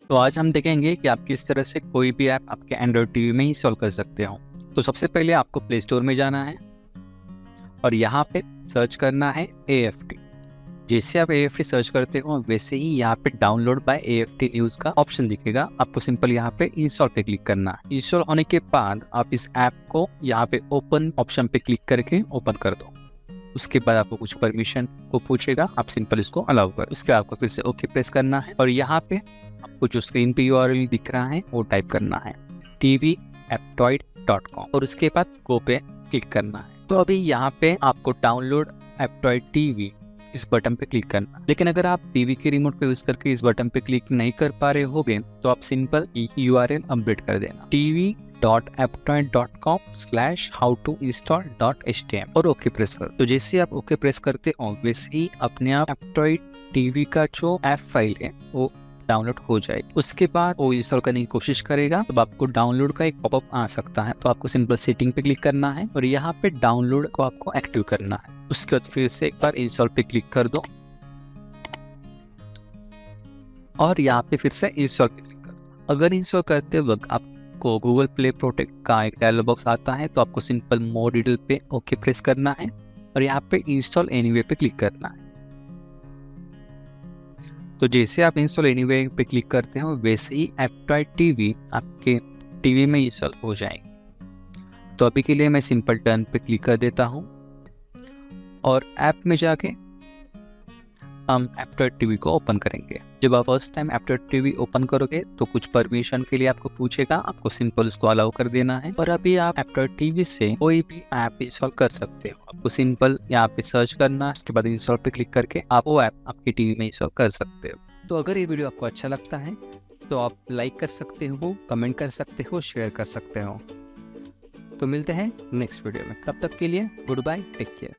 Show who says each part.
Speaker 1: तो आज हम देखेंगे कि आप किस तरह से कोई भी ऐप आपके एंड्रॉयड टीवी में इंस्टॉल कर सकते हो। तो सबसे पहले आपको प्ले स्टोर में जाना है और यहाँ पे सर्च करना है AFT। जैसे आप AFT सर्च करते हो वैसे ही यहाँ पे डाउनलोड बाय AFT न्यूज़ का ऑप्शन दिखेगा। आपको सिंपल यहाँ पे इंस्टॉल पे क्लिक करना है। इंस्टॉल होने के बाद आप इस ऐप को यहाँ पे ओपन ऑप्शन पे क्लिक करके ओपन कर दो। उसके बाद आपको कुछ परमिशन को पूछेगा, आप सिंपल इसको अलाउ कर। उसके बाद आपको फिर से ओके प्रेस करना है और यहाँ पे आपको जो स्क्रीन पे URL दिख रहा है वो टाइप करना है tvaptoid.com और उसके बाद गो पे क्लिक करना है। तो अभी यहाँ पे आपको डाउनलोड एप्टॉइड टीवी इस बटन पे क्लिक करना। लेकिन अगर आप टीवी के रिमोट पे यूज करके इस बटन पे क्लिक नहीं कर पा रहे होगे तो आप सिंपल URL अपडेट कर देना tv.aptoid.com/howtoinstall.html और ओके प्रेस कर। तो जैसे आप ओके प्रेस करते हो वैसे ही अपने आप एप्टॉइड टीवी का जो ऐप फाइल है वो डाउनलोड हो जाएगी। उसके बाद वो इंस्टॉल करने की कोशिश करेगा तब आपको डाउनलोड का एक पॉपअप आ सकता है। तो आपको सिंपल सेटिंग पे क्लिक करना है और यहाँ पे डाउनलोड को आपको एक्टिव करना है। उसके बाद फिर से एक बार इंस्टॉल पे क्लिक कर दो और यहाँ पे फिर से इंस्टॉल पे क्लिक कर दो। अगर इंस्टॉल करते वक्त आपको गूगल प्ले प्रोटेक्ट का एक डायलॉग बॉक्स आता है तो आपको सिंपल मोर डिटेल पे ओके प्रेस करना है और यहाँ पे इंस्टॉल एनीवे पे क्लिक करना है। तो जैसे आप इंस्टॉल एनीवे पे क्लिक करते हो वैसे ही एप्टॉइड टीवी आपके टीवी में इंस्टॉल हो जाएगी। तो अभी के लिए मैं सिंपल टर्न पे क्लिक कर देता हूँ और ऐप में जाके हम एप्टॉइड टीवी को ओपन करेंगे। जब आप first time Aptoide TV open करोगे तो कुछ परमिशन के लिए आपको पूछेगा, आपको सिंपल उसको अलाउ कर देना है। और अभी आप एप्टॉइड टीवी से कोई भी ऐप इंस्टॉल कर सकते हो। आपको सिंपल यहाँ पे सर्च करना, उसके बाद इंस्टॉल पे क्लिक करके आप वो ऐप आपकी टीवी में इंस्टॉल कर सकते हो। तो अगर ये वीडियो आपको अच्छा लगता है तो आप लाइक कर सकते हो, कमेंट कर सकते हो, शेयर कर सकते हो। तो मिलते हैं नेक्स्ट वीडियो में, तब तक के लिए गुड बाय, टेक केयर।